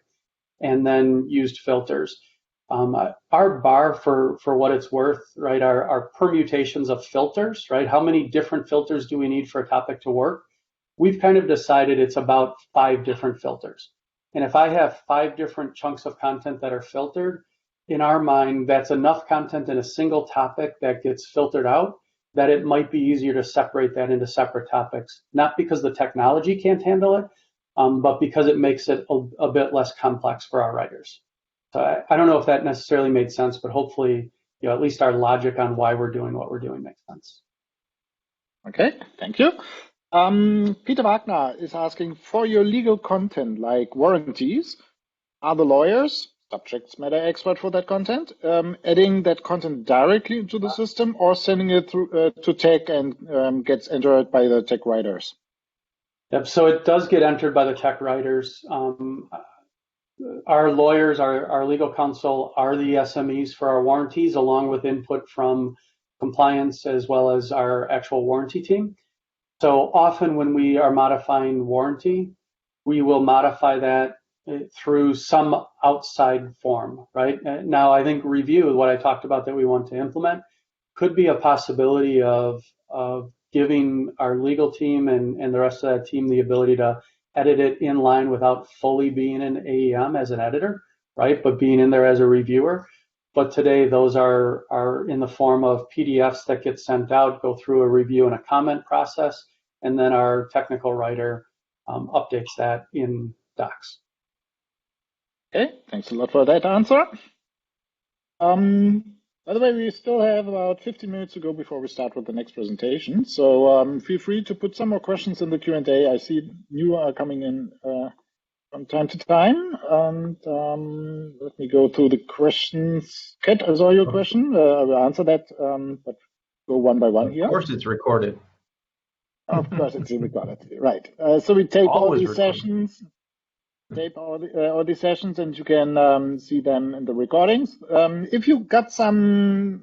and then used filters. Our bar for what it's worth, right, our permutations of filters, right? How many different filters do we need for a topic to work? We've kind of decided it's about 5 different filters. And if I have 5 different chunks of content that are filtered, in our mind, that's enough content in a single topic that gets filtered out, that it might be easier to separate that into separate topics, not because the technology can't handle it, but because it makes it a bit less complex for our writers. So I don't know if that necessarily made sense, but hopefully, at least our logic on why we're doing what we're doing makes sense. Okay, thank you. Peter Wagner is asking, for your legal content like warranties, are the lawyers, subject matter expert for that content, adding that content directly into the system or sending it through to tech and gets entered by the tech writers? Yep, so it does get entered by the tech writers. Our lawyers, our legal counsel are the SMEs for our warranties, along with input from compliance as well as our actual warranty team. So often when we are modifying warranty, we will modify that through some outside form, right? Now, I think review, what I talked about that we want to implement, could be a possibility of giving our legal team and the rest of that team the ability to edit it in line without fully being an AEM as an editor, right? But being in there as a reviewer. But today, those are in the form of PDFs that get sent out, go through a review and a comment process, and then our technical writer updates that in Docs. Okay, thanks a lot for that answer. By the way, we still have about 15 minutes to go before we start with the next presentation. So feel free to put some more questions in the Q&A. I see new are coming in from time to time. And let me go through the questions. Kat, I saw your question. I will answer that, but go one by one here. Of course it's recorded. Of course it's recorded, right. So we tape all these sessions. Tape all these sessions, and you can see them in the recordings. If you got some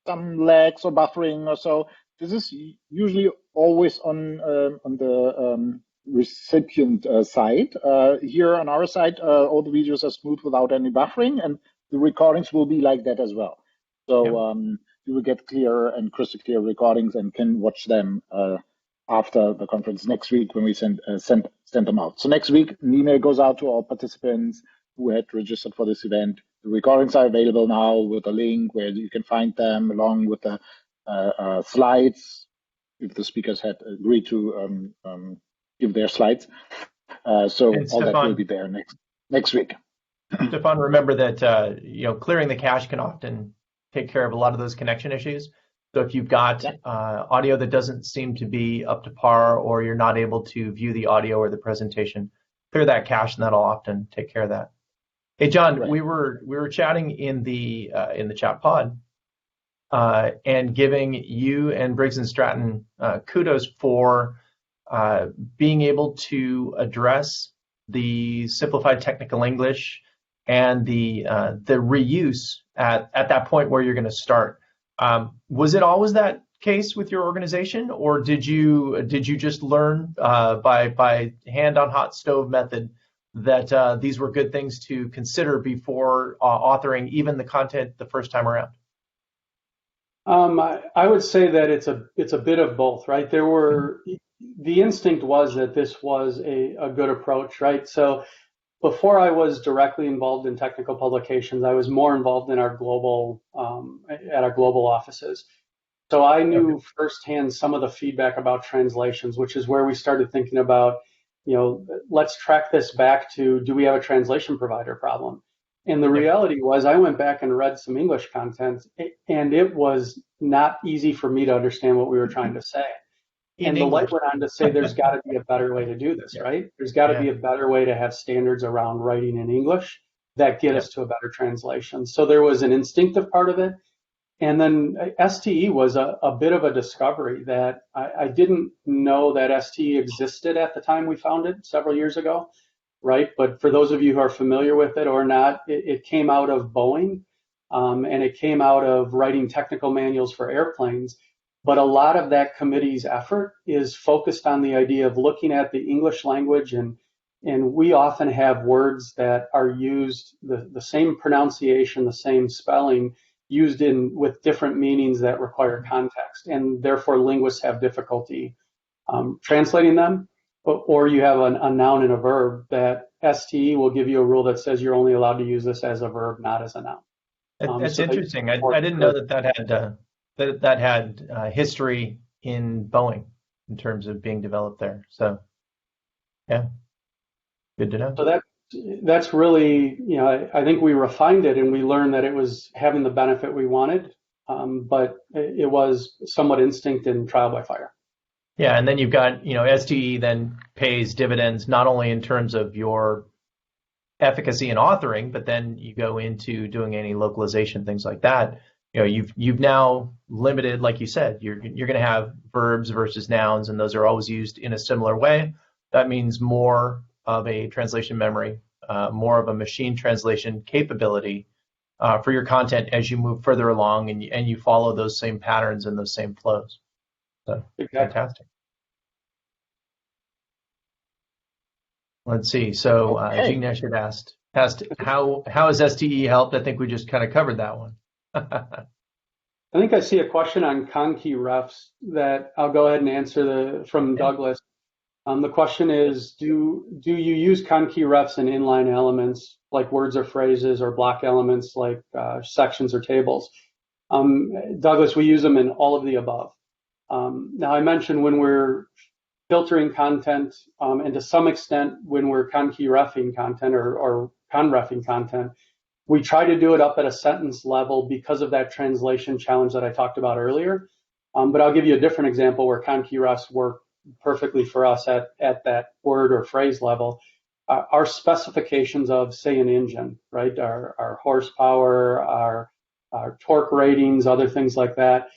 lags or buffering or so, this is usually always on the recipient side. Here on our side, all the videos are smooth without any buffering, and the recordings will be like that as well. So you will get clear and crystal clear recordings and can watch them after the conference next week when we send them out. So next week, an email goes out to all participants who had registered for this event. The recordings are available now with a link where you can find them along with the slides, if the speakers had agreed to give their slides. So all that will be there next week. Stefan, remember that clearing the cache can often take care of a lot of those connection issues. So if you've got audio that doesn't seem to be up to par, or you're not able to view the audio or the presentation, clear that cache, and that'll often take care of that. Hey, John, right. we were chatting in the chat pod and giving you and Briggs and Stratton kudos for being able to address the simplified technical English and the reuse at that point where you're going to start. Was it always that case with your organization, or did you just learn by hand on hot stove method that these were good things to consider before authoring even the content the first time around? I would say that it's a bit of both, right? The instinct was that this was a good approach, right? So before I was directly involved in technical publications, I was more involved in our global at our global offices. So I knew firsthand some of the feedback about translations, which is where we started thinking about, let's track this back to, do we have a translation provider problem? And the reality was, I went back and read some English content, and it was not easy for me to understand what we were trying to say. And the light went on to say there's got to be a better way to do this, right? There's got to be a better way to have standards around writing in English that get us to a better translation. So there was an instinctive part of it. And then STE was a bit of a discovery that I didn't know that STE existed at the time we found it several years ago, right? But for those of you who are familiar with it or not, it came out of Boeing, and it came out of writing technical manuals for airplanes. But a lot of that committee's effort is focused on the idea of looking at the English language, and we often have words that are used, the same pronunciation, the same spelling, used with different meanings that require context, and therefore linguists have difficulty translating them. Or you have a noun and a verb that STE will give you a rule that says you're only allowed to use this as a verb, not as a noun. That's interesting. I didn't know that had history in Boeing in terms of being developed there. So, yeah, good to know. So that's really, I think we refined it and we learned that it was having the benefit we wanted, but it was somewhat instinct and trial by fire. Yeah, and then you've got, STE then pays dividends not only in terms of your efficacy in authoring, but then you go into doing any localization, things like that. You've now limited, like you said, you're going to have verbs versus nouns, and those are always used in a similar way. That means more of a translation memory, more of a machine translation capability for your content as you move further along, and you follow those same patterns and those same flows. So fantastic. Let's see. So Jignesh had asked how has STE helped? I think we just kind of covered that one. I think I see a question on Conky refs that I'll go ahead and answer from Douglas. The question is, do you use Conky refs in inline elements like words or phrases, or block elements like sections or tables? Douglas, we use them in all of the above. Now, I mentioned when we're filtering content, and to some extent when we're Conky refing content or con-refing content, we try to do it up at a sentence level because of that translation challenge that I talked about earlier. But I'll give you a different example where Conky refs work perfectly for us at that word or phrase level. Our specifications of, say, an engine, right? Our horsepower, our torque ratings, other things like that.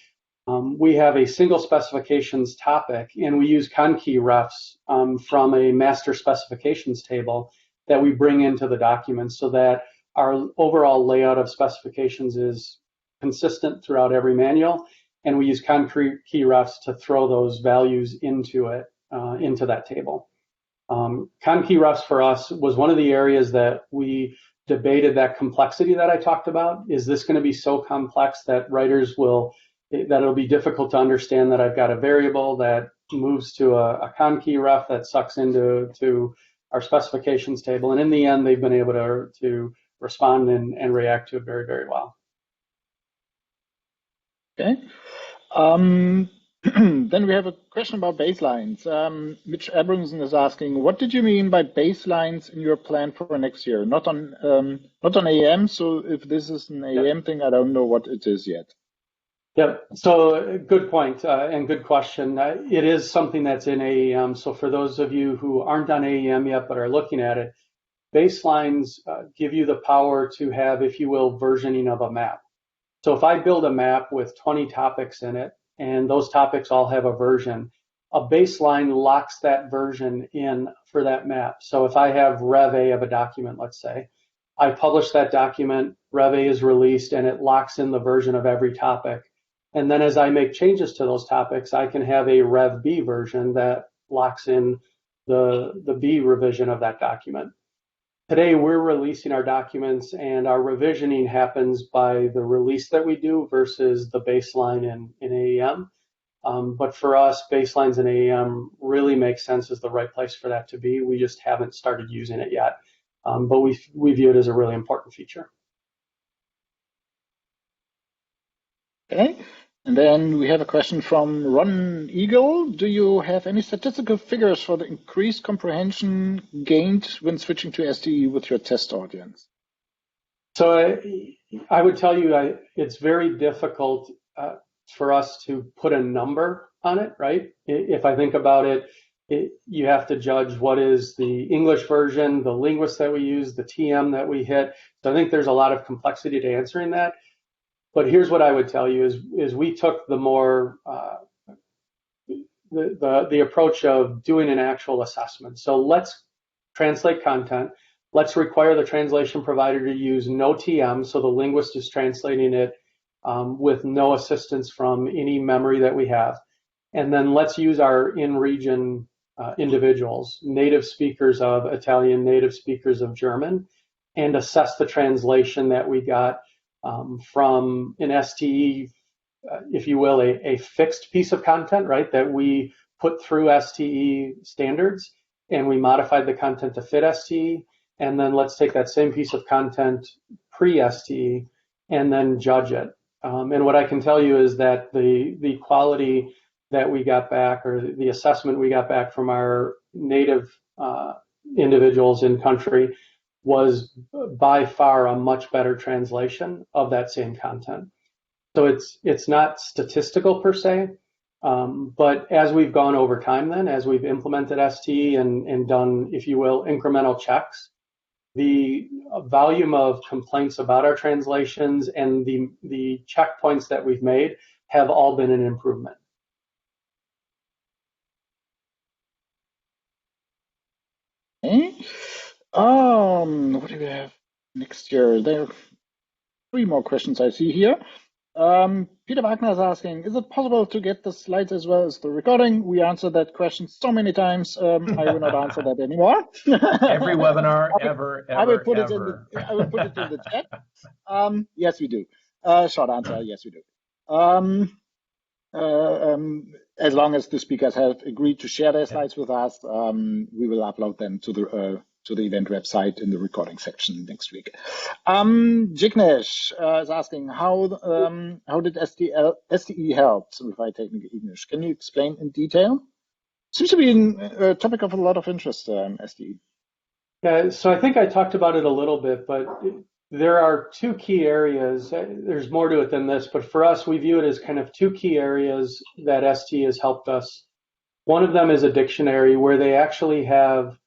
We have a single specifications topic, and we use Conky refs from a master specifications table that we bring into the document so that our overall layout of specifications is consistent throughout every manual, and we use Conky refs to throw those values into that table. Conky refs for us was one of the areas that we debated that complexity that I talked about. Is this going to be so complex that writers that it'll be difficult to understand that I've got a variable that moves to a con key ref that sucks into our specifications table. And in the end, they've been able to respond and react to it very, very well. Okay. Then we have a question about baselines. Mitch Abramson is asking, what did you mean by baselines in your plan for next year? Not on AEM. So if this is an AEM thing, I don't know what it is yet. Yep. So good point and good question. It is something that's in AEM. So for those of you who aren't on AEM yet but are looking at it, baselines give you the power to have, if you will, versioning of a map. So if I build a map with 20 topics in it, and those topics all have a version, a baseline locks that version in for that map. So if I have Rev A of a document, let's say, I publish that document, Rev A is released, and it locks in the version of every topic. And then as I make changes to those topics, I can have a Rev B version that locks in the B revision of that document. Today, we're releasing our documents, and our revisioning happens by the release that we do versus the baseline in AEM. But for us, baselines in AEM really make sense as the right place for that to be. We just haven't started using it yet, but we view it as a really important feature. Okay. And then we have a question from Ron Eagle. Do you have any statistical figures for the increased comprehension gained when switching to STE with your test audience? So I would tell you it's very difficult for us to put a number on it, right? If I think about it, you have to judge what is the English version, the linguist that we use, the TM that we hit. So I think there's a lot of complexity to answering that. But here's what I would tell you is we took the more the approach of doing an actual assessment. So let's translate content. Let's require the translation provider to use no TM, so the linguist is translating it with no assistance from any memory that we have. And then let's use our in-region individuals, native speakers of Italian, native speakers of German, and assess the translation that we got from an STE, if you will, a fixed piece of content, right, that we put through STE standards, and we modified the content to fit STE, and then let's take that same piece of content pre-STE and then judge it. And what I can tell you is that the quality that we got back, or the assessment we got back from our native individuals in country, was by far a much better translation of that same content. So it's not statistical per se, but as we've gone over time then, as we've implemented STE and done, if you will, incremental checks, the volume of complaints about our translations and the checkpoints that we've made have all been an improvement. Okay. What do we have next year? There are 3 more questions I see here. Peter Wagner is asking, is it possible to get the slides as well as the recording? We answered that question so many times. I will not answer that anymore. Every webinar ever. I will put it in the chat. Yes, we do. Short answer, yes, we do. As long as the speakers have agreed to share their slides with us, we will upload them to the event website in the recording section next week. Jignesh is asking, how did STE help Simplify Technical English? Can you explain in detail? Seems to be a topic of a lot of interest in STE. Yeah, so I think I talked about it a little bit, but there are 2 key areas. There's more to it than this, but for us, we view it as kind of 2 key areas that STE has helped us. One of them is a dictionary where they actually have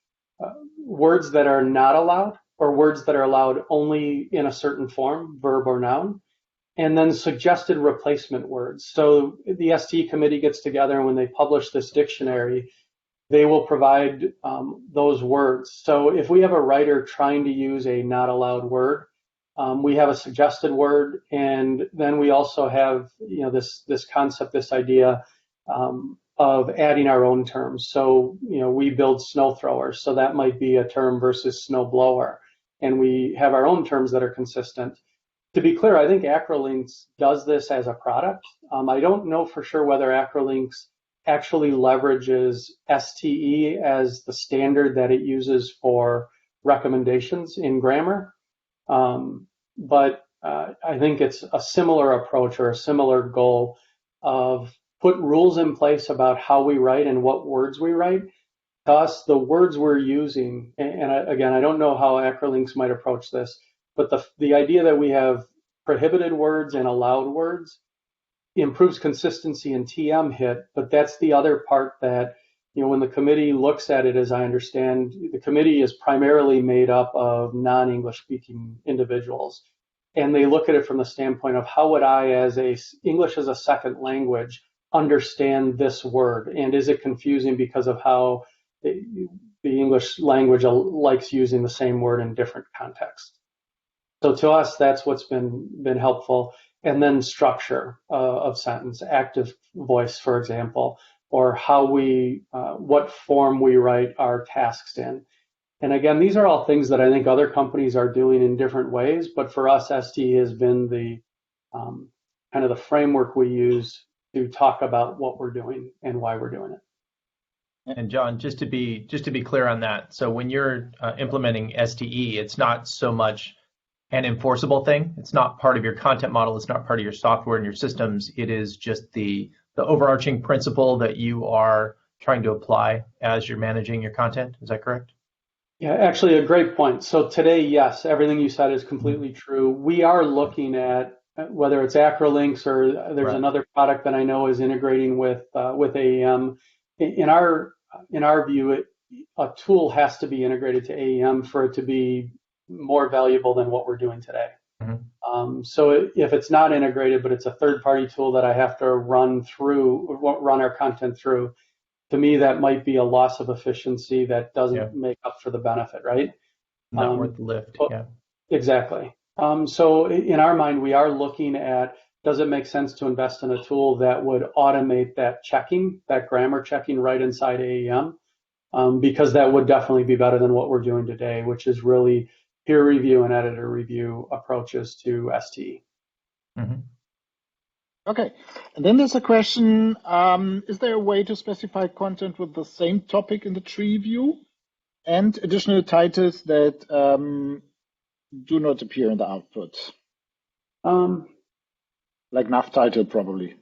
words that are not allowed, or words that are allowed only in a certain form, verb or noun, and then suggested replacement words. So the STE committee gets together, and when they publish this dictionary, they will provide those words. So if we have a writer trying to use a not allowed word, we have a suggested word, and then we also have this concept, this idea of adding our own terms. So we build snow throwers, so that might be a term versus snow blower, and we have our own terms that are consistent. To be clear, I think Acrolinks does this as a product. I don't know for sure whether Acrolinks actually leverages STE as the standard that it uses for recommendations in grammar. But I think it's a similar approach or a similar goal of put rules in place about how we write and what words we write. To us, the words we're using, and again, I don't know how Acrolinks might approach this, but the idea that we have prohibited words and allowed words improves consistency in TM hit, but that's the other part that, when the committee looks at it, as I understand, the committee is primarily made up of non-English speaking individuals. And they look at it from the standpoint of how would I, as English as a second language, understand this word? And is it confusing because of how the English language likes using the same word in different contexts? So to us, that's what's been helpful. And then structure of sentence, active voice, for example, or how what form we write our tasks in. And again, these are all things that I think other companies are doing in different ways, but for us, ST has been the kind of the framework we use to talk about what we're doing and why we're doing it. And John, just to be clear on that, so when you're implementing STE, it's not so much an enforceable thing. It's not part of your content model. It's not part of your software and your systems. It is just the overarching principle that you are trying to apply as you're managing your content. Is that correct? Yeah, actually a great point. So today, yes, everything you said is completely true. We are looking at whether it's Acrolinks or there's another product that I know is integrating with AEM. In our view, a tool has to be integrated to AEM for it to be more valuable than what we're doing today. Mm-hmm. So if it's not integrated, but it's a third-party tool that I have to run our content through, to me, that might be a loss of efficiency that doesn't make up for the benefit, right? Not worth the lift. Yeah, exactly. So in our mind, we are looking at, does it make sense to invest in a tool that would automate that checking, that grammar checking right inside AEM? Because that would definitely be better than what we're doing today, which is really peer review and editor review approaches to STE. Mm-hmm. Okay, and then there's a question, is there a way to specify content with the same topic in the tree view and additional titles that do not appear in the output? Like nav title, probably.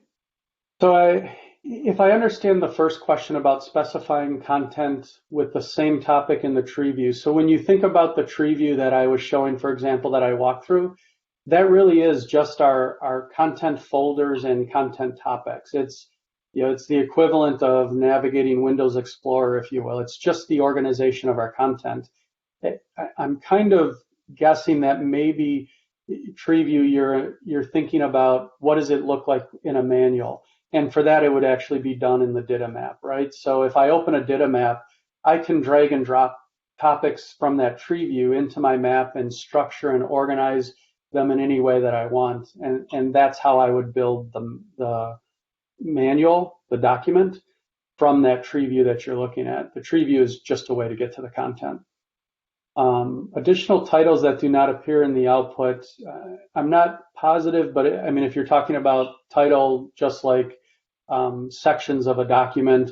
So if I understand the first question about specifying content with the same topic in the tree view, so when you think about the tree view that I was showing, for example, that I walked through, that really is just our content folders and content topics. It's the equivalent of navigating Windows Explorer, if you will. It's just the organization of our content. I'm kind of guessing that maybe tree view you're thinking about what does it look like in a manual. And for that, it would actually be done in the DITA map, right? So if I open a DITA map, I can drag and drop topics from that tree view into my map and structure and organize them in any way that I want. And that's how I would build the manual, the document, from that tree view that you're looking at. The tree view is just a way to get to the content. Additional titles that do not appear in the output, I'm not positive, but I mean, if you're talking about title, just like sections of a document,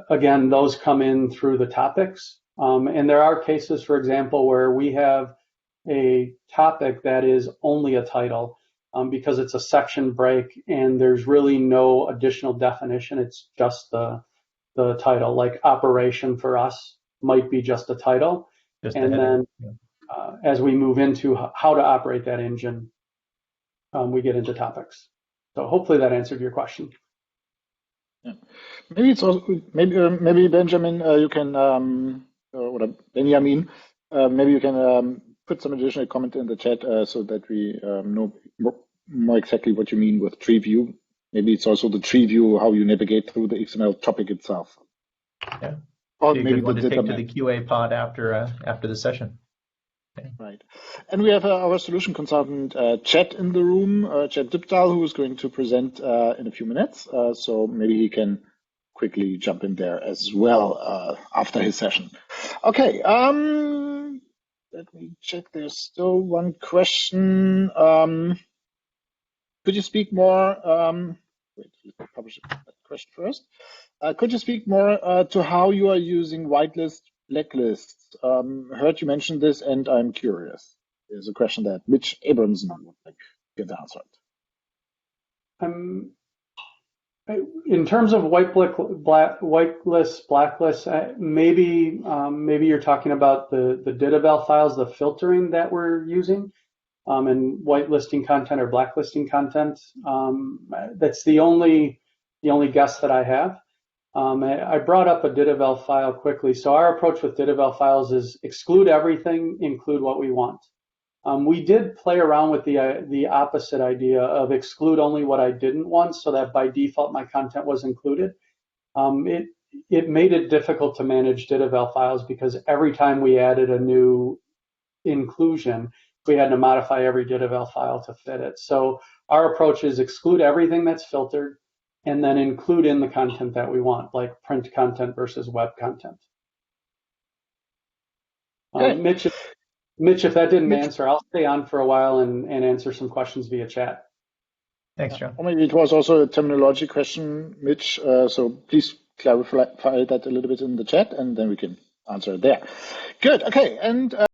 again, those come in through the topics. And there are cases, for example, where we have a topic that is only a title because it's a section break and there's really no additional definition. It's just the title, like operation for us might be just a title. And then as we move into how to operate that engine, we get into topics. So hopefully that answered your question. Yeah. Maybe it's also maybe Benjamin, you can or Benjamin, maybe you can put some additional comment in the chat so that we know more exactly what you mean with tree view. Maybe it's also the tree view, how you navigate through the XML topic itself. Yeah. Or maybe a good one to take to the QA pod after the session. Okay. Right. And we have our solution consultant, Chet, in the room, Chet Diptal, who is going to present in a few minutes. So maybe he can quickly jump in there as well after his session. Okay. Let me check. There's still one question. Could you speak more? Wait, let's publish that question first. Could you speak more to how you are using whitelist, blacklists? Heard you mention this, and I'm curious. There's a question that Mitch Abramson would like to get answered. In terms of whitelist, blacklist, maybe you're talking about the DITA files, the filtering that we're using, and whitelisting content or blacklisting content. That's the only guess that I have. I brought up a DITA file quickly. So our approach with DITA files is exclude everything, include what we want. We did play around with the opposite idea of exclude only what I didn't want, so that by default my content was included. It made it difficult to manage DITA files because every time we added a new inclusion, we had to modify every DITA file to fit it. So our approach is exclude everything that's filtered, and then include in the content that we want, like print content versus web content. Mitch, if that didn't answer, I'll stay on for a while and answer some questions via chat. Thanks, John. Or maybe it was also a terminology question, Mitch. So please clarify that a little bit in the chat, and then we can answer there. Good. Okay. And